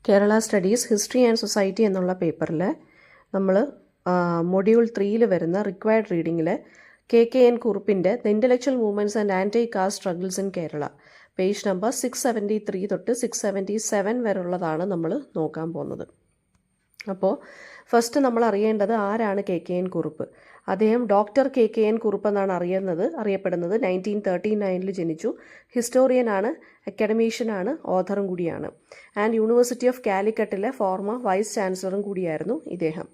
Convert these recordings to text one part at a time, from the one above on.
Kerala studies history and society എന്നുള്ള പേപ്പറിൽ നമ്മൾ മൊഡ്യൂൾ 3 വരുന്ന റിക്വയർഡ് റീഡിങ്ങിൽ KKN കുറുപ്പിൻ്റെ the intellectual movements and anti caste struggles in Kerala page number 673 തൊട്ട് 677 വരെയുള്ളതാണ് നമ്മൾ നോക്കാൻ പോകുന്നത്. അപ്പോൾ ഫസ്റ്റ് നമ്മൾ അറിയേണ്ടത് ആരാണ് KKN കുറുപ്പ്. അദ്ദേഹം ഡോക്ടർ KKN കുറുപ്പ് എന്നാണ് അറിയപ്പെടുന്നത്. 1939 ജനിച്ചു. ഹിസ്റ്റോറിയനാണ്, അക്കാഡമീഷ്യനാണ്, ഓഥറും കൂടിയാണ്. ആൻഡ് യൂണിവേഴ്സിറ്റി ഓഫ് കാലിക്കട്ടിലെ ഫോർമർ വൈസ് ചാൻസലറും കൂടിയായിരുന്നു ഇദ്ദേഹം.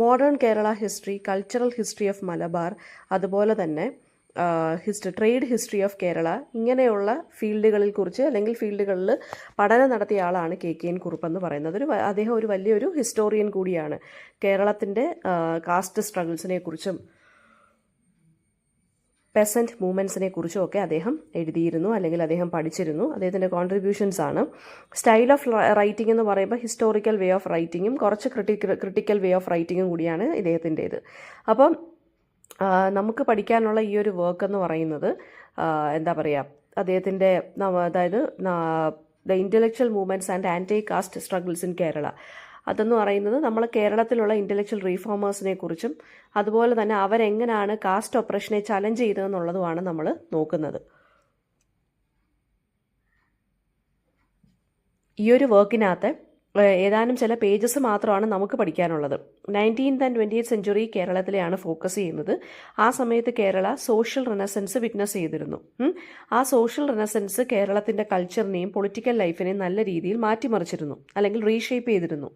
Modern Kerala history, cultural history of Malabar, അതുപോലെ തന്നെ ട്രേഡ് ഹിസ്റ്ററി ഓഫ് കേരള, ഇങ്ങനെയുള്ള ഫീൽഡുകളിൽ പഠനം നടത്തിയ ആളാണ് KKN കുറുപ്പ് എന്ന് പറയുന്നത്. അദ്ദേഹം ഒരു വലിയൊരു ഹിസ്റ്റോറിയൻ കൂടിയാണ്. കേരളത്തിൻ്റെ കാസ്റ്റ് സ്ട്രഗിൾസിനെ കുറിച്ചും പെസൻറ്റ് മൂവ്മെൻറ്റ്സിനെ കുറിച്ചും ഒക്കെ അദ്ദേഹം എഴുതിയിരുന്നു, അല്ലെങ്കിൽ അദ്ദേഹം പഠിച്ചിരുന്നു. അദ്ദേഹത്തിൻ്റെ കോൺട്രിബ്യൂഷൻസ് ആണ്. സ്റ്റൈൽ ഓഫ് റൈറ്റിംഗ് എന്ന് പറയുമ്പോൾ ഹിസ്റ്റോറിക്കൽ വേ ഓഫ് റൈറ്റിങ്ങും കുറച്ച് ക്രിട്ടിക്കൽ വേ ഓഫ് റൈറ്റിങ്ങും കൂടിയാണ് ഇദ്ദേഹത്തിൻ്റേത്. അപ്പം നമുക്ക് പഠിക്കാനുള്ള ഈ ഒരു വർക്ക് എന്ന് പറയുന്നത് എന്താ പറയുക, അദ്ദേഹത്തിൻ്റെ അതായത് the intellectual movements and anti caste struggles in Kerala, അതെന്ന് പറയുന്നത് നമ്മൾ കേരളത്തിലുള്ള ഇൻ്റലക്ച്വൽ റീഫോമേഴ്സിനെ കുറിച്ചും അതുപോലെ തന്നെ അവരെങ്ങനെയാണ് കാസ്റ്റ് ഒപ്രഷനെ ചലഞ്ച് ചെയ്തതെന്നുള്ളതുമാണ് നമ്മൾ നോക്കുന്നത്. ഈ ഒരു വർക്കിനകത്ത് ഏതാനും ചില പേജസ് മാത്രമാണ് നമുക്ക് പഠിക്കാനുള്ളത്. 19th and 20th century കേരളത്തിലെയാണ് focus ചെയ്യുന്നത്. ആ സമയത്ത് കേരള സോഷ്യൽ റിനസൻസ് വിറ്റ്നസ് ചെയ്തിരുന്നു. ആ സോഷ്യൽ റിനസൻസ് കേരളത്തിൻ്റെ കൾച്ചറിനെയും പൊളിറ്റിക്കൽ ലൈഫിനെയും നല്ല രീതിയിൽ മാറ്റിമറിച്ചിരുന്നു, അല്ലെങ്കിൽ റീഷേപ്പ് ചെയ്തിരുന്നു.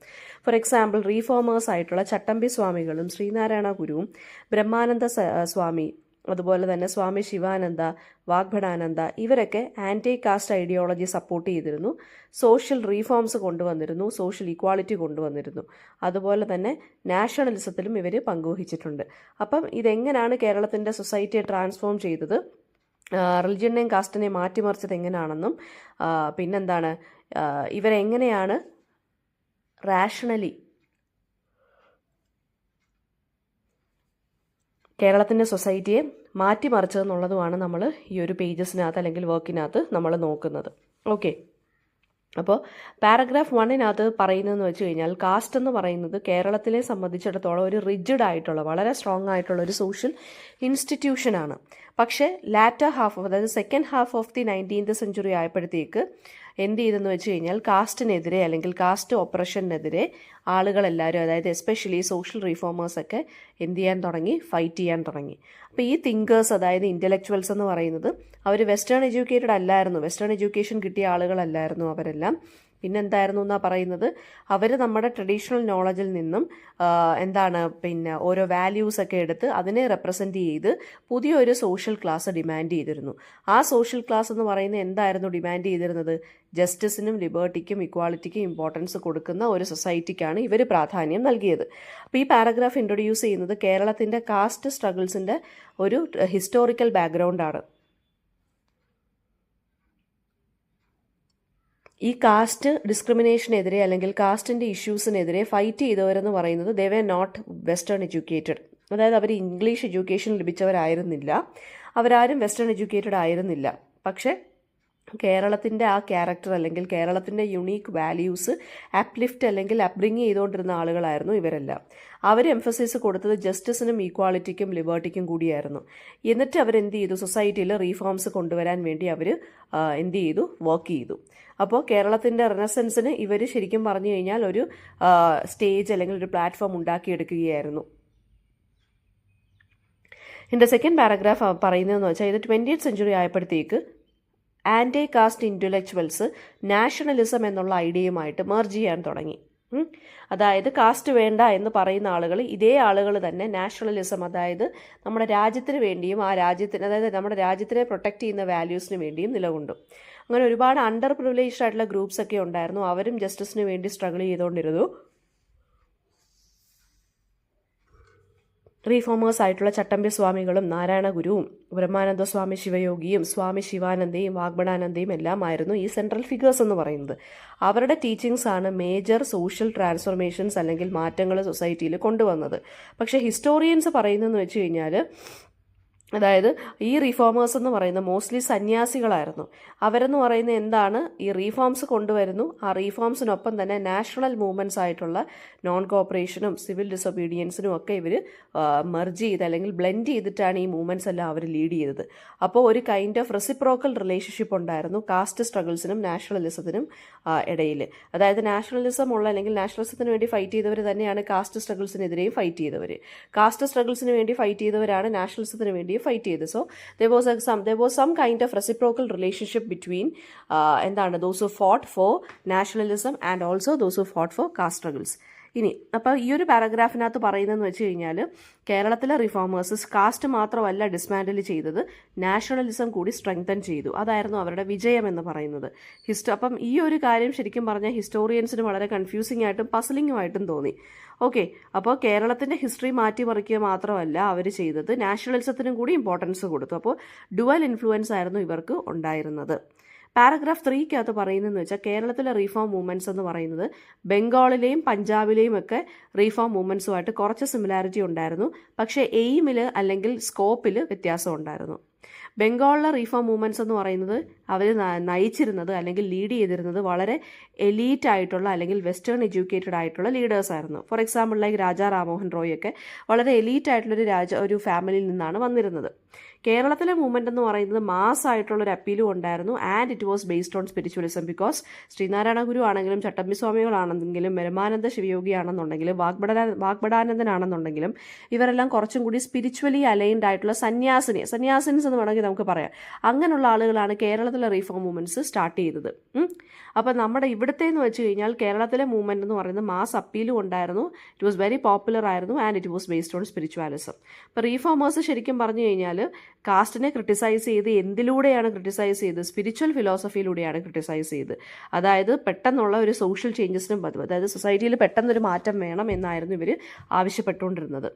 ഫോർ എക്സാമ്പിൾ, റീഫോമേഴ്സ് ആയിട്ടുള്ള ചട്ടമ്പി സ്വാമികളും ശ്രീനാരായണ ഗുരുവും ബ്രഹ്മാനന്ദ സ്വാമി, അതുപോലെ തന്നെ സ്വാമി ശിവാനന്ദ, വാഗ്ഭടാനന്ദ, ഇവരൊക്കെ ആൻറ്റി കാസ്റ്റ് ഐഡിയോളജി സപ്പോർട്ട് ചെയ്തിരുന്നു. സോഷ്യൽ റീഫോംസ് കൊണ്ടുവന്നിരുന്നു, സോഷ്യൽ ഇക്വാളിറ്റി കൊണ്ടുവന്നിരുന്നു. അതുപോലെ തന്നെ നാഷണലിസത്തിലും ഇവർ പങ്കുവഹിച്ചിട്ടുണ്ട്. അപ്പം ഇതെങ്ങനെയാണ് കേരളത്തിൻ്റെ സൊസൈറ്റിയെ ട്രാൻസ്ഫോം ചെയ്തത്, റിലിജനെയും കാസ്റ്റിനെയും മാറ്റിമറിച്ചത് എങ്ങനെയാണെന്നും, പിന്നെന്താണ് ഇവരെങ്ങനെയാണ് റാഷണലി കേരളത്തിൻ്റെ സൊസൈറ്റിയെ മാറ്റിമറിച്ചതെന്നുള്ളതുമാണ് നമ്മൾ ഈ ഒരു പേജസിനകത്ത് അല്ലെങ്കിൽ വർക്കിനകത്ത് നമ്മൾ നോക്കുന്നത്. ഓക്കെ, അപ്പോൾ പാരഗ്രാഫ് 1 പറയുന്നതെന്ന് വെച്ച് കഴിഞ്ഞാൽ, കാസ്റ്റ് എന്ന് പറയുന്നത് കേരളത്തിലെ സംബന്ധിച്ചിടത്തോളം ഒരു റിജിഡ് ആയിട്ടുള്ള, വളരെ സ്ട്രോങ് ആയിട്ടുള്ള ഒരു സോഷ്യൽ ഇൻസ്റ്റിറ്റ്യൂഷനാണ്. പക്ഷേ ലാറ്റർ ഹാഫ്, അതായത് second half of the 19th century ആയപ്പോഴത്തേക്ക് എന്ത് ചെയ്തെന്ന് വെച്ച് കഴിഞ്ഞാൽ, കാസ്റ്റിനെതിരെ അല്ലെങ്കിൽ കാസ്റ്റ് ഓപ്പറേഷനെതിരെ ആളുകളെല്ലാവരും, അതായത് എസ്പെഷ്യലി സോഷ്യൽ റീഫോമേഴ്സൊക്കെ എന്ത് ചെയ്യാൻ തുടങ്ങി, ഫൈറ്റ് ചെയ്യാൻ തുടങ്ങി. അപ്പോൾ ഈ തിങ്കേഴ്സ്, അതായത് ഇൻ്റലക്ച്വൽസ് എന്ന് പറയുന്നത് അവർ വെസ്റ്റേൺ എഡ്യൂക്കേറ്റഡ് അല്ലായിരുന്നു, വെസ്റ്റേൺ എഡ്യൂക്കേഷൻ കിട്ടിയ ആളുകളല്ലായിരുന്നു അവരെല്ലാം. പിന്നെന്തായിരുന്നു എന്നാണ് പറയുന്നത്, അവർ നമ്മുടെ ട്രഡീഷണൽ നോളജിൽ നിന്നും പിന്നെ ഓരോ വാല്യൂസൊക്കെ എടുത്ത് അതിനെ റെപ്രസെൻറ്റ് ചെയ്ത് പുതിയൊരു സോഷ്യൽ ക്ലാസ് ഡിമാൻഡ് ചെയ്തിരുന്നു. ആ സോഷ്യൽ ക്ലാസ് എന്ന് പറയുന്നത് എന്തായിരുന്നു ഡിമാൻഡ് ചെയ്തിരുന്നത്? ജസ്റ്റിസിനും ലിബർട്ടിക്കും ഇക്വാളിറ്റിക്കും ഇമ്പോർട്ടൻസ് കൊടുക്കുന്ന ഒരു സൊസൈറ്റിക്കാണ് ഇവർ പ്രാധാന്യം നൽകിയത്. അപ്പോൾ ഈ പാരഗ്രാഫ് ഇൻട്രൊഡ്യൂസ് ചെയ്യുന്നത് കേരളത്തിൻ്റെ കാസ്റ്റ് സ്ട്രഗിൾസിൻ്റെ ഒരു ഹിസ്റ്റോറിക്കൽ ബാക്ക്ഗ്രൗണ്ടാണ്. ഈ കാസ്റ്റ് ഡിസ്ക്രിമിനേഷനെതിരെ അല്ലെങ്കിൽ കാസ്റ്റിൻ്റെ ഇഷ്യൂസിനെതിരെ ഫൈറ്റ് ചെയ്തവരെന്ന് പറയുന്നത് ദേ വർ നോട്ട് വെസ്റ്റേൺ എഡ്യൂക്കേറ്റഡ്, അതായത് അവർ ഇംഗ്ലീഷ് എഡ്യൂക്കേഷൻ ലഭിച്ചവരായിരുന്നില്ല, അവരാരും വെസ്റ്റേൺ എഡ്യൂക്കേറ്റഡ് ആയിരുന്നില്ല. പക്ഷേ കേരളത്തിൻ്റെ ആ ക്യാരക്ടർ അല്ലെങ്കിൽ കേരളത്തിൻ്റെ യുണീക്ക് വാല്യൂസ് അപ്ലിഫ്റ്റ് അല്ലെങ്കിൽ അപ്ബ്രിങ് ചെയ്തുകൊണ്ടിരുന്ന ആളുകളായിരുന്നു ഇവരെല്ലാം. അവർ എംഫസിസ് കൊടുത്തത് ജസ്റ്റിസിനും ഈക്വാളിറ്റിക്കും ലിബർട്ടിക്കും കൂടിയായിരുന്നു. എന്നിട്ട് അവരെന്ത് ചെയ്തു, സൊസൈറ്റിയിൽ റീഫോംസ് കൊണ്ടുവരാൻ വേണ്ടി അവർ എന്ത് ചെയ്തു, വർക്ക് ചെയ്തു. അപ്പോൾ കേരളത്തിൻ്റെ റിനസൻസിന് ഇവർ ശരിക്കും പറഞ്ഞു കഴിഞ്ഞാൽ ഒരു സ്റ്റേജ് അല്ലെങ്കിൽ ഒരു പ്ലാറ്റ്ഫോം ഉണ്ടാക്കിയെടുക്കുകയായിരുന്നു. ഇതിൻ്റെ സെക്കൻഡ് പാരഗ്രാഫ് പറയുന്നതെന്ന് വെച്ചാൽ, ഇത് 20th സെഞ്ച്വറി ആയപ്പോഴത്തേക്ക് ആൻറ്റി കാസ്റ്റ് ഇൻ്റലക്ച്വൽസ് നാഷണലിസം എന്നുള്ള ഐഡിയയുമായിട്ട് മെർജ് ചെയ്യാൻ തുടങ്ങി. അതായത് കാസ്റ്റ് വേണ്ട എന്ന് പറയുന്ന ആളുകൾ, ഇതേ ആളുകൾ തന്നെ നാഷണലിസം, അതായത് നമ്മുടെ രാജ്യത്തിന് വേണ്ടിയും അതായത് നമ്മുടെ രാജ്യത്തിനെ പ്രൊട്ടക്റ്റ് ചെയ്യുന്ന വാല്യൂസിന് വേണ്ടിയും നിലകൊണ്ടു. അങ്ങനെ ഒരുപാട് അണ്ടർ പ്രിവിലേജ്ഡ് ആയിട്ടുള്ള ഗ്രൂപ്പ്സ് ഒക്കെ ഉണ്ടായിരുന്നു. അവരും ജസ്റ്റിസിന് വേണ്ടി സ്ട്രഗിൾ ചെയ്തുകൊണ്ടിരുന്നു. റീഫോമേഴ്സ് ആയിട്ടുള്ള ചട്ടമ്പി സ്വാമികളും നാരായണ ഗുരുവും ബ്രഹ്മാനന്ദ സ്വാമി ശിവയോഗിയും സ്വാമി ശിവാനന്ദയും വാഗ്ഭടാനന്ദയും എല്ലാമായിരുന്നു ഈ സെൻട്രൽ ഫിഗേഴ്സ് എന്ന് പറയുന്നത്. അവരുടെ ടീച്ചിങ്സ് ആണ് മേജർ സോഷ്യൽ ട്രാൻസ്ഫോർമേഷൻസ് അല്ലെങ്കിൽ മാറ്റങ്ങൾ സൊസൈറ്റിയിൽ കൊണ്ടുവന്നത്. പക്ഷേ ഹിസ്റ്റോറിയൻസ് പറയുന്നതെന്ന് വെച്ച് കഴിഞ്ഞാൽ, അതായത് ഈ റിഫോമേഴ്സ് എന്ന് പറയുന്നത് മോസ്റ്റ്ലി സന്യാസികളായിരുന്നു. അവരെന്ന് പറയുന്നത് എന്താണ്, ഈ റീഫോംസ് കൊണ്ടുവരുന്നു. ആ റീഫോംസിനൊപ്പം തന്നെ നാഷണൽ മൂവ്മെൻറ്റ്സ് ആയിട്ടുള്ള നോൺ കോപ്പറേഷനും സിവിൽ ഡിസൊബീഡിയൻസിനും ഒക്കെ ഇവർ മെർജ് ചെയ്ത് അല്ലെങ്കിൽ ബ്ലെൻഡ് ചെയ്തിട്ടാണ് ഈ മൂവ്മെൻറ്റ്സ് എല്ലാം അവർ ലീഡ് ചെയ്തത്. അപ്പോൾ ഒരു കൈൻഡ് ഓഫ് റെസിപ്രോക്കൽ റിലേഷൻഷിപ്പ് ഉണ്ടായിരുന്നു കാസ്റ്റ് സ്ട്രഗിൾസിനും നാഷണലിസത്തിനും ഇടയിൽ. അതായത് നാഷണലിസം ഉള്ള അല്ലെങ്കിൽ നാഷണലിസത്തിന് വേണ്ടി ഫൈറ്റ് ചെയ്തവർ തന്നെയാണ് കാസ്റ്റ് സ്ട്രഗിൾസിനെതിരെയും ഫൈറ്റ് ചെയ്തവർ. കാസ്റ്റ് സ്ട്രഗിൾസിന് വേണ്ടി ഫൈറ്റ് ചെയ്തവരാണ് നാഷണലിസത്തിന് വേണ്ടി ഫൈറ്റ് ചെയ്ത്. So there was some kind of reciprocal relationship between those who fought for nationalism and also those who fought for caste struggles. ഇനി അപ്പോൾ ഈ ഒരു പാരഗ്രാഫിനകത്ത് പറയുന്നതെന്ന് വെച്ച് കഴിഞ്ഞാൽ കേരളത്തിലെ റിഫോമേഴ്സ് കാസ്റ്റ് മാത്രമല്ല ഡിസ്മാൻഡിൽ ചെയ്തത്, നാഷണലിസം കൂടി സ്ട്രെങ്തൻ ചെയ്തു. അതായിരുന്നു അവരുടെ വിജയം എന്ന് പറയുന്നത്. അപ്പം ഈ ഒരു കാര്യം ശരിക്കും പറഞ്ഞാൽ ഹിസ്റ്റോറിയൻസിന് വളരെ കൺഫ്യൂസിംഗ് ആയിട്ടും പസിലിംഗുമായിട്ടും തോന്നി. ഓക്കെ, അപ്പോൾ കേരളത്തിൻ്റെ ഹിസ്റ്ററി മാറ്റിമറിക്കുക മാത്രമല്ല അവർ ചെയ്തത്, നാഷണലിസത്തിനും കൂടി ഇമ്പോർട്ടൻസ് കൊടുത്തു. അപ്പോൾ ഡുവൽ ഇൻഫ്ലുവൻസ് ആയിരുന്നു ഇവർക്ക് ഉണ്ടായിരുന്നത്. പാരഗ്രാഫ് 3 പറയുന്നതെന്ന് വെച്ചാൽ കേരളത്തിലെ റീഫോം മൂവ്മെൻറ്റ്സ് എന്ന് പറയുന്നത് ബംഗാളിലെയും പഞ്ചാബിലെയും ഒക്കെ റീഫോം മൂവ്മെൻറ്റ്സുമായിട്ട് കുറച്ച് സിമിലാരിറ്റി ഉണ്ടായിരുന്നു. പക്ഷേ എയിമിൽ അല്ലെങ്കിൽ സ്കോപ്പിൽ വ്യത്യാസം ഉണ്ടായിരുന്നു. ബംഗാളിലെ റീഫോം മൂവ്മെൻറ്റ്സ് എന്ന് പറയുന്നത് അവർ നയിച്ചിരുന്നത് അല്ലെങ്കിൽ ലീഡ് ചെയ്തിരുന്നത് വളരെ എലീറ്റ് ആയിട്ടുള്ള അല്ലെങ്കിൽ വെസ്റ്റേൺ എഡ്യൂക്കേറ്റഡ് ആയിട്ടുള്ള ലീഡേഴ്സായിരുന്നു. For example like Raja Rammohan Roy ഒക്കെ വളരെ എലീറ്റ് ആയിട്ടുള്ളൊരു ഒരു ഫാമിലിയിൽ നിന്നാണ് വന്നിരുന്നത്. കേരളത്തിലെ മൂവ്മെന്റ് എന്ന് പറയുന്നത് മാസ് ആയിട്ടുള്ള ഒരു അപ്പീലും ഉണ്ടായിരുന്നു. And it was based on spiritualism. Because Sree Narayana Guru ആണെങ്കിലും ചട്ടമ്പി സ്വാമികളാണെന്നെങ്കിലും ബ്രഹ്മാനന്ദ ശിവയോഗി ആണെന്നുണ്ടെങ്കിലും വാഗ്ബടാനന്ദനാണെന്നുണ്ടെങ്കിലും ഇവരെല്ലാം കുറച്ചും കൂടി സ്പിരിച്വലി അലൈൻഡ് ആയിട്ടുള്ള സന്യാസിൻസ് എന്ന് വേണമെങ്കിൽ നമുക്ക് പറയാം. അങ്ങനെയുള്ള ആളുകളാണ് കേരളത്തിലെ റീഫോം മൂവ്മെന്റ്സ് സ്റ്റാർട്ട് ചെയ്തത്. അപ്പം നമ്മുടെ ഇവിടുത്തെ എന്ന് വെച്ച് കഴിഞ്ഞാൽ കേരളത്തിലെ മൂവ്മെന്റ് എന്ന് പറയുന്നത് മാസ് അപ്പീലും ഉണ്ടായിരുന്നു. ഇറ്റ് വാസ് വെരി പോപ്പുലർ ആയിരുന്നു and it was based on spiritualism. ഇപ്പോൾ റീഫോമേഴ്സ് ശരിക്കും പറഞ്ഞു കഴിഞ്ഞാൽ കാസ്റ്റിനെ ക്രിട്ടിസൈസ് ചെയ്ത് എന്തിലൂടെയാണ് ക്രിട്ടിസൈസ് ചെയ്തത്? സ്പിരിച്വൽ ഫിലോസഫിയിലൂടെയാണ് ക്രിട്ടിസൈസ് ചെയ്ത്. അതായത് പെട്ടെന്നുള്ള ഒരു സോഷ്യൽ ചേഞ്ചസിനും അതായത് സൊസൈറ്റിയിൽ പെട്ടെന്നൊരു മാറ്റം വേണം എന്നായിരുന്നു ഇവർ ആവശ്യപ്പെട്ടുകൊണ്ടിരുന്നത്.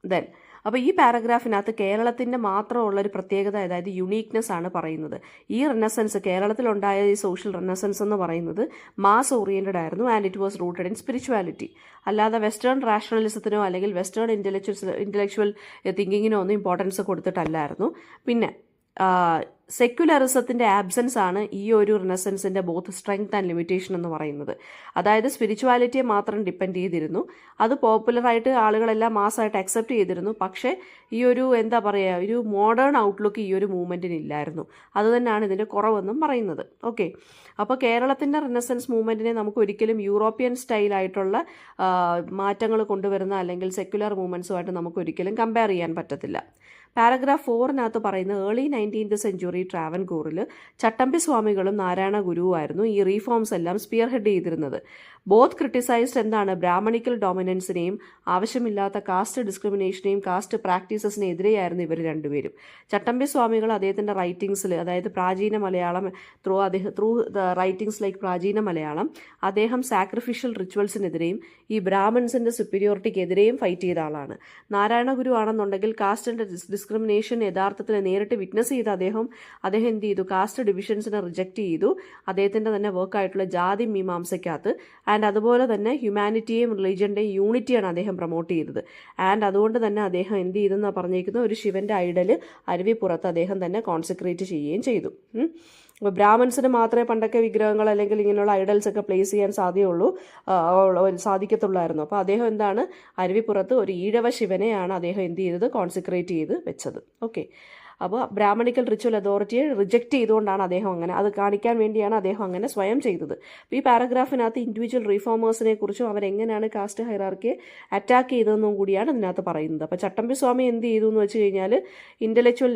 ദെൻ അപ്പോൾ ഈ പാരഗ്രാഫിനകത്ത് കേരളത്തിൻ്റെ മാത്രമുള്ളൊരു പ്രത്യേകത, അതായത് യുണീക്നെസ് ആണ് പറയുന്നത്. ഈ റെനസൻസ്, കേരളത്തിലുണ്ടായ ഈ സോഷ്യൽ റെനസൻസ് എന്ന് പറയുന്നത് മാസ് ഓറിയൻറ്റഡ് ആയിരുന്നു and it was rooted in spirituality. അല്ലാതെ വെസ്റ്റേൺ റാഷണലിസത്തിനോ അല്ലെങ്കിൽ വെസ്റ്റേൺ ഇൻ്റലക്ച്വൽ തിങ്കിങ്ങിനോ ഒന്നും ഇമ്പോർട്ടൻസ് കൊടുത്തിട്ടല്ലായിരുന്നു. പിന്നെ സെക്യുലറിസത്തിൻ്റെ ആബ്സെൻസ് ആണ് ഈ ഒരു റിനസൻസിൻ്റെ ബോത്ത് സ്ട്രെങ്ത് ആൻഡ് ലിമിറ്റേഷൻ എന്ന് പറയുന്നത്. അതായത് സ്പിരിച്വാലിറ്റിയെ മാത്രം ഡിപ്പെൻഡ് ചെയ്തിരുന്നു. അത് പോപ്പുലറായിട്ട് ആളുകളെല്ലാം മാസമായിട്ട് അക്സെപ്റ്റ് ചെയ്തിരുന്നു. പക്ഷേ ഈ ഒരു ഒരു മോഡേൺ ഔട്ട്ലുക്ക് ഈ ഒരു മൂവ്മെൻറ്റിന് ഇല്ലായിരുന്നു. അതുതന്നെയാണ് ഇതിൻ്റെ കുറവെന്നും പറയുന്നത്. ഓക്കെ, അപ്പോൾ കേരളത്തിൻ്റെ റിനസൻസ് മൂവ്മെൻറ്റിനെ നമുക്ക് ഒരിക്കലും യൂറോപ്യൻ സ്റ്റൈലായിട്ടുള്ള മാറ്റങ്ങൾ കൊണ്ടുവരുന്ന അല്ലെങ്കിൽ സെക്യുലർ മൂവ്മെൻറ്റ്സുമായിട്ട് നമുക്ക് ഒരിക്കലും കമ്പയർ ചെയ്യാൻ പറ്റത്തില്ല. പാരഗ്രാഫ് 4 പറയുന്നത് ഏർലി 19th സെഞ്ച്വറി ട്രാവൻകൂറിൽ ചട്ടമ്പി സ്വാമികളും നാരായണ ഗുരുവുമായിരുന്നു ഈ റീഫോംസ് എല്ലാം സ്പിയർ ഹെഡ് ചെയ്തിരുന്നത്. ബോത്ത് ക്രിട്ടിസൈസ്ഡ് ബ്രാഹ്മണിക്കൽ ഡോമിനൻസിനെയും ആവശ്യമില്ലാത്ത കാസ്റ്റ് ഡിസ്ക്രിമിനേഷനെയും കാസ്റ്റ് പ്രാക്ടീസസിനെതിരെയായിരുന്നു ഇവർ രണ്ടുപേരും. ചട്ടമ്പി സ്വാമികൾ അദ്ദേഹത്തിൻ്റെ റൈറ്റിംഗ്സിൽ, അതായത് പ്രാചീന Malayalam through the writings like പ്രാചീന മലയാളം, അദ്ദേഹം സാക്രിഫിഷ്യൽ റിച്വൽസിനെതിരെയും ഈ ബ്രാഹ്മൺസിൻ്റെ സുപ്പീരിയോറിറ്റിക്കെതിരെയും ഫൈറ്റ് ചെയ്ത ആളാണ്. നാരായണ ഗുരു ആണെന്നുണ്ടെങ്കിൽ കാസ്റ്റിൻ്റെ ഡിസ്ക്രിമിനേഷൻ യഥാർത്ഥത്തിൽ നേരിട്ട് വിറ്റ്നസ് ചെയ്ത അദ്ദേഹം എന്ത് ചെയ്തു? കാസ്റ്റ് ഡിവിഷൻസിനെ റിജക്റ്റ് ചെയ്തു. അദ്ദേഹത്തിൻ്റെ തന്നെ വർക്കായിട്ടുള്ള ജാതി മീമാംസയ്ക്കകത്ത് ആൻഡ് അതുപോലെ തന്നെ ഹ്യൂമാനിറ്റിയെയും റിലീജിയൻ്റെയും യൂണിറ്റിയാണ് അദ്ദേഹം പ്രൊമോട്ട് ചെയ്തത്. ആൻഡ് അതുകൊണ്ട് തന്നെ അദ്ദേഹം എന്ത് ചെയ്തെന്നാണ് പറഞ്ഞിരിക്കുന്നത്? ഒരു ശിവൻ്റെ ഐഡൽ അരുവിപ്പുറത്ത് അദ്ദേഹം തന്നെ കോൺസെൻട്രേറ്റ് ചെയ്യുകയും ചെയ്തു. അപ്പോൾ ബ്രാഹ്മൺസിന് മാത്രമേ പണ്ടൊക്കെ വിഗ്രഹങ്ങൾ അല്ലെങ്കിൽ ഇങ്ങനെയുള്ള ഐഡൽസ് ഒക്കെ പ്ലേസ് ചെയ്യാൻ സാധിക്കത്തുള്ളായിരുന്നു. അപ്പോൾ അദ്ദേഹം അരുവിപ്പുറത്ത് ഒരു ഈഴവ ശിവനെയാണ് അദ്ദേഹം എന്ത് ചെയ്തത്? കോൺസെൻട്രേറ്റ് ചെയ്ത് വെച്ചത്. ഓക്കെ, അപ്പോൾ ബ്രാഹ്മണിക്കൽ റിച്വൽ അതോറിറ്റിയെ റിജക്റ്റ് ചെയ്തുകൊണ്ടാണ് അദ്ദേഹം അങ്ങനെ, അത് കാണിക്കാൻ വേണ്ടിയാണ് അദ്ദേഹം അങ്ങനെ സ്വയം ചെയ്തത്. അപ്പോൾ ഈ പാരഗ്രാഫിനകത്ത് ഇൻഡിവിജ്വൽ റീഫോമേഴ്സിനെ കുറിച്ചും അവരെങ്ങനെയാണ് കാസ്റ്റ് ഹൈറാർക്കിയെ അറ്റാക്ക് ചെയ്തതെന്നും കൂടിയാണ് ഇതിനകത്ത് പറയുന്നത്. അപ്പോൾ ചട്ടമ്പി സ്വാമി എന്ത് ചെയ്തു എന്ന് വെച്ച് കഴിഞ്ഞാൽ ഇൻ്റലക്ച്വൽ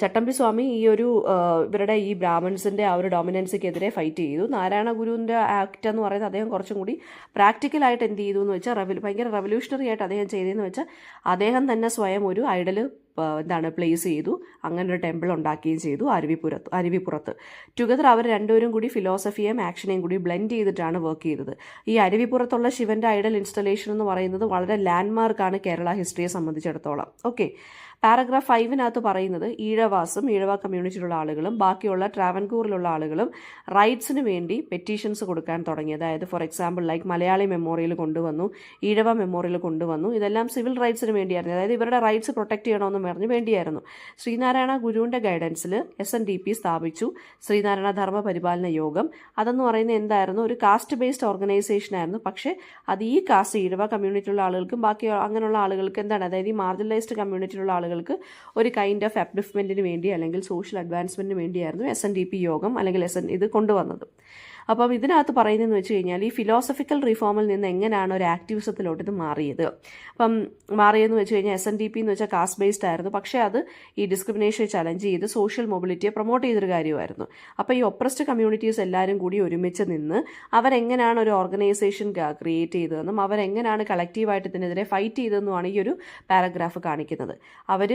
ചട്ടമ്പി സ്വാമി ഇവരുടെ ഈ ബ്രാഹ്മൺസിൻ്റെ ആ ഒരു ഡോമിനൻസിക്കെതിരെ ഫൈറ്റ് ചെയ്തു. നാരായണ ഗുരുവിൻ്റെ ആക്ട് എന്ന് പറയുന്നത് അദ്ദേഹം കുറച്ചും കൂടി പ്രാക്ടിക്കലായിട്ട് എന്ത് ചെയ്തു എന്ന് വെച്ചാൽ ഭയങ്കര റെവല്യൂഷണറി ആയിട്ട് അദ്ദേഹം ചെയ്തതെന്ന് വെച്ചാൽ അദ്ദേഹം തന്നെ സ്വയം ഒരു ഐഡൽ പ്ലേസ് ചെയ്തു. അങ്ങനെ ഒരു ടെമ്പിൾ ഉണ്ടാക്കുകയും ചെയ്തു അരുവിപ്പുറത്ത്. ടുഗദർ അവർ രണ്ടുപേരും കൂടി ഫിലോസഫിയും ആക്ഷനെയും കൂടി ബ്ലെൻഡ് ചെയ്തിട്ടാണ് വർക്ക് ചെയ്തത്. ഈ അരുവിപ്പുറത്തുള്ള ശിവൻ്റെ ഐഡൽ ഇൻസ്റ്റലേഷൻ എന്ന് പറയുന്നത് വളരെ ലാൻഡ്മാർക്കാണ് കേരള ഹിസ്റ്ററിയെ സംബന്ധിച്ചിടത്തോളം. ഓക്കെ, പാരഗ്രാഫ് 5 പറയുന്നത് ഈഴവാസും ഈഴവ കമ്മ്യൂണിറ്റിയിലുള്ള ആളുകളും ബാക്കിയുള്ള ട്രാവൻകൂറിലുള്ള ആളുകളും റൈറ്റ്സിന് വേണ്ടി പെറ്റീഷൻസ് കൊടുക്കാൻ തുടങ്ങി. അതായത് four example like Malayali memorial കൊണ്ടുവന്നു, ഈഴവ മെമ്മോറിയൽ കൊണ്ടുവന്നു. ഇതെല്ലാം സിവിൽ റൈറ്റ്സിന് വേണ്ടിയായിരുന്നു. അതായത് ഇവരുടെ റൈറ്റ്സ് പ്രൊട്ടക്ട് ചെയ്യണമെന്ന് പറഞ്ഞ് വേണ്ടിയായിരുന്നു. ശ്രീനാരായണ ഗുരുവിൻ്റെ ഗൈഡൻസിൽ SNDP സ്ഥാപിച്ചു, ശ്രീനാരായണ ധർമ്മ പരിപാലന യോഗം. അതെന്ന് പറയുന്നത് എന്തായിരുന്നു, ഒരു കാസ്റ്റ് ബേസ്ഡ് ഓർഗനൈസേഷൻ ആയിരുന്നു. പക്ഷേ അത് ഈ കാസ്റ്റ് ഈഴവ കമ്മ്യൂണിറ്റിയിലുള്ള ആളുകൾക്കും ബാക്കി അങ്ങനെയുള്ള ആളുകൾക്ക് എന്താണ്, അതായത് ഈ മാർജിനലൈസ്ഡ് കമ്മ്യൂണിറ്റിയിലുള്ള ആളുകൾക്ക് ഒരു കൈൻഡ് ഓഫ് അപ്ലിഫ്റ്റ്മെന്റിന് വേണ്ടി അല്ലെങ്കിൽ സോഷ്യൽ അഡ്വാൻസ്മെന്റിന് വേണ്ടിയായിരുന്നു SNDP യോഗം അല്ലെങ്കിൽ ഇത് കൊണ്ടുവന്നത്. അപ്പം ഇതിനകത്ത് പറയുന്നതെന്ന് വെച്ച് കഴിഞ്ഞാൽ ഈ ഫിലോസഫിക്കൽ റിഫോമിൽ നിന്ന് എങ്ങനെയാണ് ഒരു ആക്ടിവിസത്തിലോട്ട് ഇത് മാറിയത്. അപ്പം മാറിയെന്ന് വെച്ച് കഴിഞ്ഞാൽ SNDP എന്ന് വെച്ചാൽ കാസ്റ്റ് ബേസ്ഡ് ആയിരുന്നു. പക്ഷേ അത് ഈ ഡിസ്ക്രിമിനേഷൻ ചലഞ്ച് ചെയ്ത് സോഷ്യൽ മൊബിലിറ്റിയെ പ്രൊമോട്ട് ചെയ്തൊരു കാര്യമായിരുന്നു. അപ്പോൾ ഈ ഒപ്രസ്ഡ് കമ്മ്യൂണിറ്റീസ് എല്ലാവരും കൂടി ഒരുമിച്ച് നിന്ന് അവരെങ്ങനെയാണ് ഒരു ഓർഗനൈസേഷൻ ക്രിയേറ്റ് ചെയ്തതെന്നും അവരെങ്ങനെയാണ് കളക്റ്റീവായിട്ട് ഇതിനെതിരെ ഫൈറ്റ് ചെയ്തതെന്നുമാണ് ഈ ഒരു പാരഗ്രാഫ് കാണിക്കുന്നത്. അവർ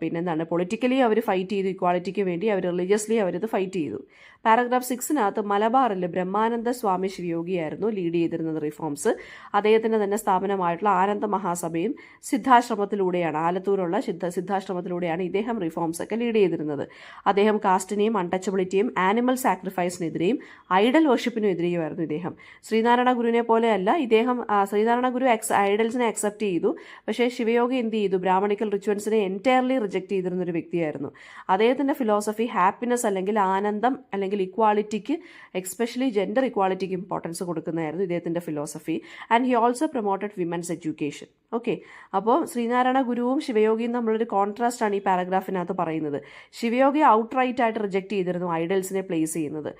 പിന്നെന്താണ് പൊളിറ്റിക്കലി അവർ ഫൈറ്റ് ചെയ്തു, ഇക്വാളിറ്റിക്ക് വേണ്ടി. അവർ റിലീജിയസ്ലി അവരിത് ഫൈറ്റ് ചെയ്തു. പാരഗ്രാഫ് 6 മലബാറിൽ ബ്രഹ്മാനന്ദ സ്വാമി ശിവയോഗിയായിരുന്നു ലീഡ് ചെയ്തിരുന്നത് റിഫോംസ്. അദ്ദേഹത്തിൻ്റെ തന്നെ സ്ഥാപനമായിട്ടുള്ള ആനന്ദ മഹാസഭയും സിദ്ധാശ്രമത്തിലൂടെയാണ്, ആലത്തൂരുള്ള സിദ്ധാശ്രമത്തിലൂടെയാണ് ഇദ്ദേഹം റിഫോംസ് ഒക്കെ ലീഡ് ചെയ്തിരുന്നത്. അദ്ദേഹം കാസ്റ്റിനെയും അൺടച്ചബിലിറ്റിയും ആനിമൽ സാക്രിഫൈസിനെതിരെയും ഐഡൽ വർഷിപ്പിനും എതിരെയുമായിരുന്നു ഇദ്ദേഹം. ശ്രീനാരായണ ഗുരുവിനെ പോലെയല്ല ഇദ്ദേഹം. ശ്രീനാരായണ ഗുരു ഐഡൽസിനെ അക്സെപ്റ്റ് ചെയ്തു, പക്ഷേ ശിവയോഗി എന്ത് ചെയ്തു, ബ്രാഹ്മണിക്കൽ റിച്വൽസിനെ എൻറ്റയർലി റിജക്റ്റ് ചെയ്തിരുന്ന ഒരു വ്യക്തിയായിരുന്നു. അദ്ദേഹത്തിൻ്റെ ഫിലോസഫി ഹാപ്പിനെസ് അല്ലെങ്കിൽ ആനന്ദം അല്ലെങ്കിൽ ഇക്വാളിറ്റിക്ക്, എസ്പെഷ്യലി ജെൻഡർ ഇക്വാളിറ്റിക്ക് ഇമ്പോർട്ടൻസ് കൊടുക്കുന്നതായിരുന്നു ഇദ്ദേഹത്തിൻ്റെ philosophy. And he also promoted women's education. Okay, അപ്പോൾ ശ്രീനാരായണ ഗുരുവും ശിവയോഗിയും തമ്മിലൊരു കോൺട്രാസ്റ്റ് ആണ് ഈ പാരഗ്രാഫിനകത്ത് പറയുന്നത്. ശിവയോഗി ഔട്ട്റൈറ്റ് ആയിട്ട് റിജക്റ്റ് ചെയ്തിരുന്നു ഐഡൽസിനെ പ്ലേസ് ചെയ്യുന്നത്.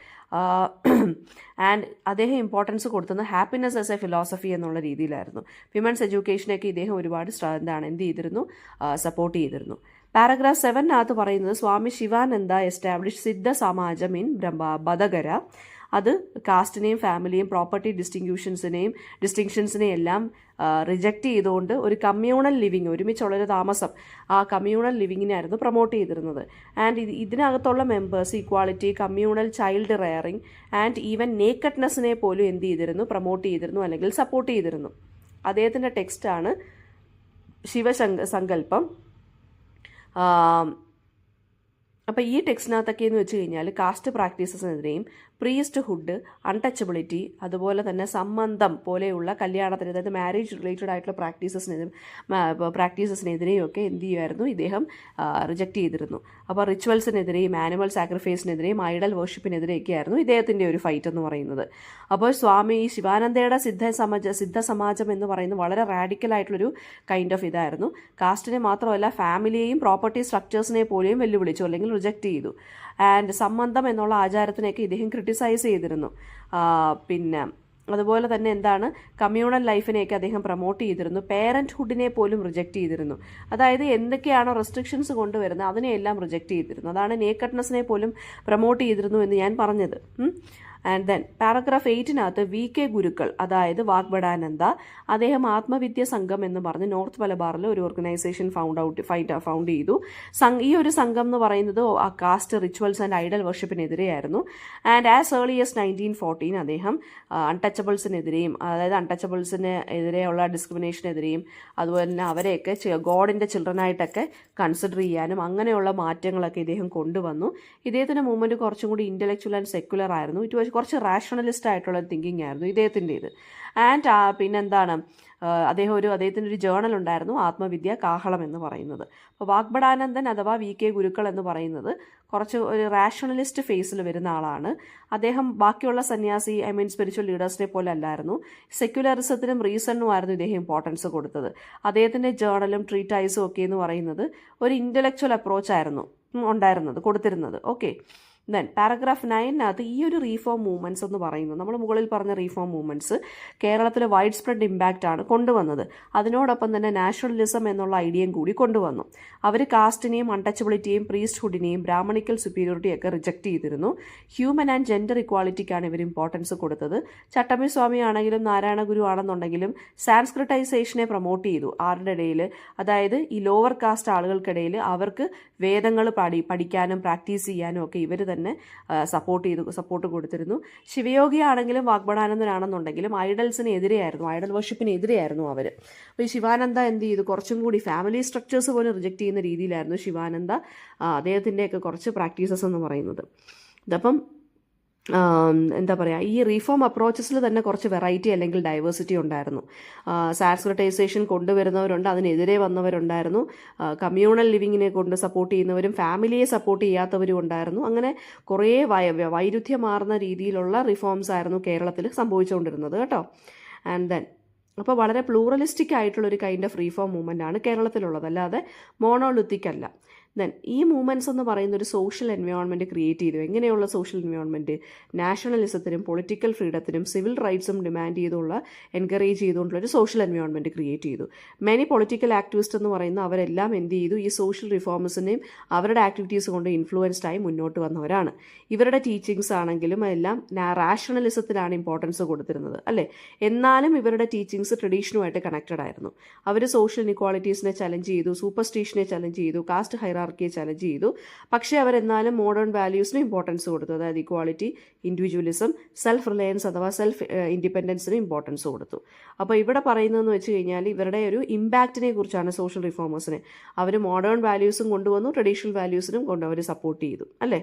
ആൻഡ് അദ്ദേഹം ഇമ്പോർട്ടൻസ് കൊടുത്തത് ഹാപ്പിനെസ് ആസ് എ ഫിലോസഫി എന്നുള്ള രീതിയിലായിരുന്നു. വിമൻസ് എഡ്യൂക്കേഷനൊക്കെ ഇദ്ദേഹം ഒരുപാട് എന്ത് ചെയ്തിരുന്നു, സപ്പോർട്ട് ചെയ്തിരുന്നു. പാരഗ്രാഫ് 7 പറയുന്നത് സ്വാമി ശിവാനന്ദ എസ്റ്റാബ്ലിഷ് സിദ്ധ സമാജം ഇൻ ബദഗര. അത് കാസ്റ്റിനെയും ഫാമിലിയും പ്രോപ്പർട്ടി ഡിസ്റ്റിങ്ഷൻസിനെയും എല്ലാം റിജക്റ്റ് ചെയ്തുകൊണ്ട് ഒരു കമ്മ്യൂണൽ ലിവിങ്, ഒരുമിച്ചുള്ളൊരു താമസം, ആ കമ്മ്യൂണൽ ലിവിങ്ങിനായിരുന്നു പ്രൊമോട്ട് ചെയ്തിരുന്നത്. ആൻഡ് ഇതിനകത്തുള്ള members equality, communal child rearing and even നേക്കഡ്നെസ്സിനെ പോലും എന്ത് ചെയ്തിരുന്നു, പ്രൊമോട്ട് ചെയ്തിരുന്നു അല്ലെങ്കിൽ സപ്പോർട്ട് ചെയ്തിരുന്നു. അദ്ദേഹത്തിൻ്റെ ടെക്സ്റ്റാണ് ശിവസങ്കല്പം. അപ്പോൾ ഈ ടെക്സ്റ്റിനകത്തൊക്കെ എന്ന് വെച്ച് കഴിഞ്ഞാൽ കാസ്റ്റ് പ്രാക്ടീസസിനെതിരെയും പ്രീസ്റ്റ്ഹുഡ്, അൺടച്ചബിലിറ്റി, അതുപോലെ തന്നെ സംബന്ധം പോലെയുള്ള കല്യാണത്തിന്, അതായത് മാരേജ് റിലേറ്റഡ് ആയിട്ടുള്ള പ്രാക്ടീസസിനെതിരെയും ഒക്കെ എന്ത് ചെയ്യുമായിരുന്നു, ഇദ്ദേഹം റിജക്റ്റ് ചെയ്തിരുന്നു. അപ്പോൾ റിച്വൽസിനെതിരെയും ആനിമൽ സാക്രിഫൈസിനെതിരെയും ഐഡൽ വർഷിപ്പിനെതിരെയൊക്കെ ആയിരുന്നു ഇദ്ദേഹത്തിൻ്റെ ഒരു ഫൈറ്റ് എന്ന് പറയുന്നത്. അപ്പോൾ സ്വാമി ശിവാനന്ദയുടെ സിദ്ധ സമാജം എന്ന് പറയുന്നത് വളരെ റാഡിക്കലായിട്ടുള്ളൊരു കൈൻഡ് ഓഫ് ഇതായിരുന്നു. കാസ്റ്റിനെ മാത്രമല്ല ഫാമിലിയെയും പ്രോപ്പർട്ടി സ്ട്രക്ചേഴ്സിനെ പോലെയും വെല്ലുവിളിച്ചു അല്ലെങ്കിൽ റിജക്റ്റ് ചെയ്തു. ആൻഡ് സംബന്ധം എന്നുള്ള ആചാരത്തിനെയൊക്കെ ഇദ്ദേഹം ക്രിട്ടിസൈസ് ചെയ്തിരുന്നു. പിന്നെ അതുപോലെ തന്നെ എന്താണ്, കമ്മ്യൂണൽ ലൈഫിനെയൊക്കെ അദ്ദേഹം പ്രൊമോട്ട് ചെയ്തിരുന്നു. പേരൻറ്റ്ഹുഡിനെ പോലും റിജക്റ്റ് ചെയ്തിരുന്നു. അതായത് എന്തൊക്കെയാണോ റെസ്ട്രിക്ഷൻസ് കൊണ്ടുവരുന്നത് അതിനെയെല്ലാം റിജക്റ്റ് ചെയ്തിരുന്നു. അതാണ് നേക്കഡ്നെസ്സിനെ പോലും പ്രൊമോട്ട് ചെയ്തിരുന്നു എന്ന് ഞാൻ പറഞ്ഞത്. ആൻഡ് ദെൻ പാരഗ്രാഫ് 8 VK ഗുരുക്കൾ, അതായത് വാഗ്ബടാനന്ദ, അദ്ദേഹം ആത്മവിദ്യ സംഘം എന്ന് പറഞ്ഞ് നോർത്ത് മലബാറിൽ ഒരു ഓർഗനൈസേഷൻ ഫൗണ്ട് ചെയ്തു. ഈ ഒരു സംഘം എന്ന് പറയുന്നത് കാസ്റ്റ് റിച്വൽസ് ആൻഡ് ഐഡൽ വർഷിപ്പിനെതിരെയായിരുന്നു. ആൻഡ് ആസ് ഏർലി ആസ് 1914 അദ്ദേഹം അൺടച്ചബിൾസിനെതിരെയും, അതായത് അൺടച്ചബിൾസിന് എതിരെയുള്ള ഡിസ്ക്രിമിനേഷനെതിരെയും അതുപോലെ തന്നെ അവരെയൊക്കെ ഗോഡിൻ്റെ ചിൽഡ്രനായിട്ടൊക്കെ കൺസിഡർ ചെയ്യാനും അങ്ങനെയുള്ള മാറ്റങ്ങളൊക്കെ ഇദ്ദേഹം കൊണ്ടുവന്നു. ഇദ്ദേഹത്തിൻ്റെ മൂവ്മെൻറ്റ് കുറച്ചും കൂടി ഇൻ്റലക്ച്വൽ ആൻഡ് സെക്യുലർ ആയിരുന്നു. ഇറ്റ് വാസ് കുറച്ച് റാഷണലിസ്റ്റ് ആയിട്ടുള്ള തിങ്കിങ് ആയിരുന്നു ഇദ്ദേഹത്തിൻ്റേത്. ആൻഡ് പിന്നെന്താണ്, അദ്ദേഹത്തിൻ്റെ ഒരു ജേണൽ ഉണ്ടായിരുന്നു, ആത്മവിദ്യ കാഹളം എന്ന് പറയുന്നത്. അപ്പോൾ വാഗ്ബടാനന്ദൻ അഥവാ VK ഗുരുക്കൾ എന്ന് പറയുന്നത് കുറച്ച് ഒരു റാഷണലിസ്റ്റ് ഫേസിൽ വരുന്ന ആളാണ്. അദ്ദേഹം ബാക്കിയുള്ള സന്യാസി സ്പിരിച്വൽ ലീഡേഴ്സിനെ പോലെ അല്ലായിരുന്നു. സെക്യുലറിസത്തിനും റീസണിനുമായിരുന്നു ഇദ്ദേഹം ഇമ്പോർട്ടൻസ് കൊടുത്തത്. അദ്ദേഹത്തിൻ്റെ ജേണലും ട്രീറ്റൈസും ഒക്കെ എന്ന് പറയുന്നത് ഒരു ഇൻ്റലക്ച്വൽ അപ്രോച്ചായിരുന്നു കൊടുത്തിരുന്നത്. ഓക്കെ, ദെൻ പാരഗ്രാഫ് 9 ഈ ഒരു റീഫോം മൂവ്മെൻറ്റ്സ് എന്ന് പറയുന്നത്, നമ്മൾ മുകളിൽ പറഞ്ഞ റീഫോം മൂവ്മെൻറ്റ്സ് കേരളത്തിൽ വൈഡ് സ്പ്രെഡ് ഇമ്പാക്റ്റ് ആണ് കൊണ്ടുവന്നത്. അതിനോടൊപ്പം തന്നെ നാഷണലിസം എന്നുള്ള ഐഡിയയും കൂടി കൊണ്ടുവന്നു. അവർ കാസ്റ്റിനെയും അൺടച്ചബിലിറ്റിയെയും പ്രീസ്റ്റ്ഹുഡിനെയും ബ്രാഹ്മണിക്കൽ സുപ്പീരിയോറിറ്റിയൊക്കെ റിജക്റ്റ് ചെയ്തിരുന്നു. ഹ്യൂമൻ ആൻഡ് ജെൻഡർ ഇക്വാളിറ്റിക്കാണ് ഇവർ ഇമ്പോർട്ടൻസ് കൊടുത്തത്. ചട്ടമ്പി സ്വാമി ആണെങ്കിലും നാരായണ ഗുരു ആണെന്നുണ്ടെങ്കിലും സാൻസ്ക്രിറ്റൈസേഷനെ പ്രൊമോട്ട് ചെയ്തു. ആരുടെ ഇടയിൽ, അതായത് ഈ ലോവർ കാസ്റ്റ് ആളുകൾക്കിടയിൽ അവർക്ക് വേദങ്ങൾ പഠിക്കാനും പ്രാക്ടീസ് ചെയ്യാനും ഒക്കെ ഇവർ തന്നെ സപ്പോർട്ട് കൊടുത്തിരുന്നു. ശിവയോഗി ആണെങ്കിലും വാഗ്ബടാനന്ദനാണെന്നുണ്ടെങ്കിലും ഐഡൽസിനെതിരെയായിരുന്നു, ഐഡൽ വർഷിപ്പിനെതിരെയായിരുന്നു അവർ. അപ്പോൾ ഈ ശിവാനന്ദ എന്ത് ചെയ്തു, കുറച്ചും കൂടി ഫാമിലി സ്ട്രക്ചേഴ്സ് പോലും റിജക്റ്റ് ചെയ്യുന്ന രീതിയിലായിരുന്നു ശിവാനന്ദ അദ്ദേഹത്തിൻ്റെയൊക്കെ കുറച്ച് പ്രാക്ടീസസ് എന്ന് പറയുന്നത്. ഇതപ്പം എന്താ പറയുക, ഈ റീഫോം അപ്രോച്ചസിൽ തന്നെ കുറച്ച് വെറൈറ്റി അല്ലെങ്കിൽ ഡൈവേഴ്സിറ്റി ഉണ്ടായിരുന്നു. സാൻസ്ക്രിറ്റൈസേഷൻ കൊണ്ടുവരുന്നവരുണ്ട്, അതിനെതിരെ വന്നവരുണ്ടായിരുന്നു, കമ്മ്യൂണൽ ലിവിങ്ങിനെ കൊണ്ട് സപ്പോർട്ട് ചെയ്യുന്നവരും ഫാമിലിയെ സപ്പോർട്ട് ചെയ്യാത്തവരും ഉണ്ടായിരുന്നു. അങ്ങനെ കുറേ വൈരുദ്ധ്യമാർന്ന രീതിയിലുള്ള റിഫോംസ് ആയിരുന്നു കേരളത്തിൽ സംഭവിച്ചുകൊണ്ടിരുന്നത് കേട്ടോ. ആൻഡ് ദെൻ അപ്പോൾ വളരെ പ്ലൂറലിസ്റ്റിക് ആയിട്ടുള്ളൊരു കൈൻഡ് ഓഫ് റീഫോം മൂവ്മെൻ്റ് ആണ് കേരളത്തിലുള്ളത്, അല്ലാതെ മോണോലിത്തിക് അല്ല. ദെൻ ഈ മൂവ്മെൻറ്റ്സ് എന്ന് പറയുന്ന ഒരു സോഷ്യൽ എൻവയോൺമെൻറ്റ് ക്രിയേറ്റ് ചെയ്തു. എങ്ങനെയുള്ള സോഷ്യൽ എൻവയോൺമെൻറ്റ്? നാഷണലിസത്തിനും പൊളിറ്റിക്കൽ ഫ്രീഡത്തിനും സിവിൽ റൈറ്റ്സും ഡിമാൻഡ് ചെയ്തുള്ള എൻകറേജ് ചെയ്തുകൊണ്ടുള്ളൊരു സോഷ്യൽ എൻവയോൺമെൻറ്റ് ക്രിയേറ്റ് ചെയ്തു. മെനി പൊളിറ്റിക്കൽ ആക്ടിവിസ്റ്റ് എന്ന് പറയുന്ന അവരെല്ലാം എന്ത് ചെയ്തു, ഈ സോഷ്യൽ റിഫോംസിനെയും അവരുടെ ആക്ടിവിറ്റീസ് കൊണ്ട് ഇൻഫ്ലുവൻസ്ഡ് ആയി മുന്നോട്ട് വന്നവരാണ്. ഇവരുടെ ടീച്ചിങ്സ് ആണെങ്കിലും എല്ലാം റാഷണലിസത്തിനാണ് ഇമ്പോർട്ടൻസ് കൊടുത്തിരുന്നത് അല്ലേ. എന്നാലും ഇവരുടെ ടീച്ചിങ്സ് ട്രഡീഷനുമായിട്ട് കണക്റ്റഡ് ആയിരുന്നു. അവർ സോഷ്യൽ ഇൻഇക്വാളിറ്റീസിനെ ചലഞ്ച് ചെയ്തു, സൂപ്പർസ്റ്റിഷനെ ചലഞ്ച് ചെയ്തു, കാസ്റ്റ് ഹൈറാർക്കിയെ ചലഞ്ച് ചെയ്തു. പക്ഷേ അവരെന്നാലും മോഡേൺ വാല്യൂസിന് ഇമ്പോർട്ടൻസ് കൊടുത്തു. അതായത് ഇക്വാളിറ്റി, ഇൻഡിവിജ്വലിസം, സെൽഫ് റിലയൻസ് അഥവാ സെൽഫ് ഇൻഡിപെൻഡൻസിന് ഇമ്പോർട്ടൻസ് കൊടുത്തു. അപ്പോൾ ഇവിടെ പറയുന്നതെന്ന് വെച്ച് കഴിഞ്ഞാൽ ഇവരുടെ ഒരു ഇമ്പാക്റ്റിനെ കുറിച്ചാണ് സോഷ്യൽ റിഫോമേഴ്സിനെ. അവർ മോഡേൺ വാല്യൂസും കൊണ്ടുവന്നു, ട്രഡീഷണൽ വാല്യൂസിനും കൊണ്ട് അവർ സപ്പോർട്ട് ചെയ്തു അല്ലേ.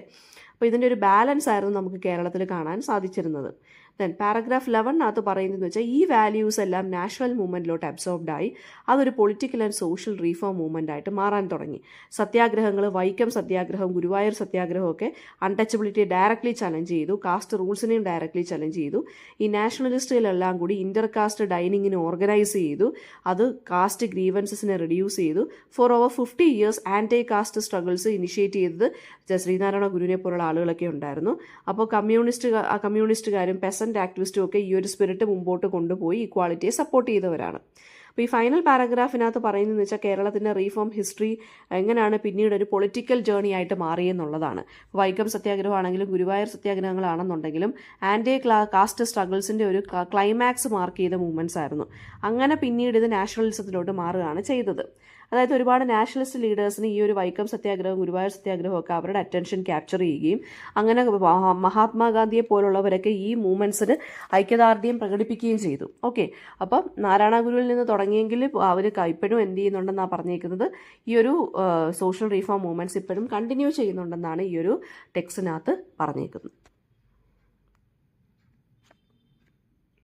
അപ്പോൾ ഇതിൻ്റെ ഒരു ബാലൻസ് ആയിരുന്നു നമുക്ക് കേരളത്തിൽ കാണാൻ സാധിച്ചിരുന്നത്. ദെൻ പാരഗ്രാഫ് 11 പറയുന്നതെന്ന് വെച്ചാൽ ഈ വാല്യൂസ് എല്ലാം നാഷണൽ മൂവ്മെൻറ്റിലോട്ട് അബ്സോർബ്ഡ് ആയി അതൊരു political and social reform movement ആയിട്ട് മാറാൻ തുടങ്ങി. സത്യാഗ്രഹങ്ങൾ, വൈക്കം സത്യാഗ്രഹം, ഗുരുവായൂർ സത്യാഗ്രഹമൊക്കെ അൺടച്ചബിലിറ്റിയെ ഡയറക്റ്റ്ലി ചലഞ്ച് ചെയ്തു, കാസ്റ്റ് റൂൾസിനെയും ഡയറക്റ്റ്ലി ചലഞ്ച് ചെയ്തു. ഈ നാഷണലിസ്റ്റുകളെല്ലാം കൂടി ഇൻ്റർ കാസ്റ്റ് ഡൈനിങ്ങിന് ഓർഗനൈസ് ചെയ്തു, അത് കാസ്റ്റ് ഗ്രീവൻസസിനെ റിഡ്യൂസ് ചെയ്തു. For over 50 years anti caste struggles initiate ചെയ്തത് ശ്രീനാരായണ ഗുരുവിനെ പോലുള്ള ആളുകളൊക്കെ ഉണ്ടായിരുന്നു. അപ്പോൾ കമ്മ്യൂണിസ്റ്റുകാരും പെസന്റ് ആക്ടിവിസ്റ്റും ഒക്കെ ഈ ഒരു സ്പിരിറ്റ് മുമ്പോട്ട് കൊണ്ടുപോയി ഇക്വാളിറ്റിയെ സപ്പോർട്ട് ചെയ്തവരാണ്. അപ്പോൾ ഈ ഫൈനൽ പാരഗ്രാഫിനകത്ത് പറയുന്നതെന്ന് വെച്ചാൽ കേരളത്തിൻ്റെ റീഫോം ഹിസ്റ്ററി എങ്ങനെയാണ് പിന്നീട് ഒരു പൊളിറ്റിക്കൽ ജേർണി ആയിട്ട് മാറിയെന്നുള്ളതാണ്. വൈക്കം സത്യാഗ്രഹമാണെങ്കിലും ഗുരുവായൂർ സത്യാഗ്രഹങ്ങളാണെന്നുണ്ടെങ്കിലും ആൻറ്റി കാസ്റ്റ് സ്ട്രഗിൾസിൻ്റെ ഒരു ക്ലൈമാക്സ് മാർക്ക് ചെയ്ത മൂവ്മെൻറ്റ്സ് ആയിരുന്നു. അങ്ങനെ പിന്നീട് ഇത് നാഷണലിസത്തിലോട്ട് മാറുകയാണ് ചെയ്തത്. അതായത് ഒരുപാട് നാഷണലിസ്റ്റ് ലീഡേഴ്സിന് ഈ ഒരു വൈക്കം സത്യാഗ്രഹവും ഗുരുവായൂർ സത്യാഗ്രഹവും ഒക്കെ അവരുടെ അറ്റൻഷൻ ക്യാപ്ചർ ചെയ്യുകയും അങ്ങനെ മഹാത്മാഗാന്ധിയെ പോലുള്ളവരൊക്കെ ഈ മൂവ്മെൻറ്റ്സിന് ഐക്യദാർഢ്യം പ്രകടിപ്പിക്കുകയും ചെയ്തു. ഓക്കെ, അപ്പം നാരായണ ഗുരുവിൽ നിന്ന് തുടങ്ങിയെങ്കിൽ അവർ ഇപ്പോഴും എന്ത് ചെയ്യുന്നുണ്ടെന്നാണ് പറഞ്ഞേക്കുന്നത്, ഈ ഒരു സോഷ്യൽ റീഫോം മൂവ്മെൻറ്റ്സ് ഇപ്പോഴും കണ്ടിന്യൂ ചെയ്യുന്നുണ്ടെന്നാണ് ഈ ഒരു ടെക്സ്റ്റിനകത്ത് പറഞ്ഞേക്കുന്നത്.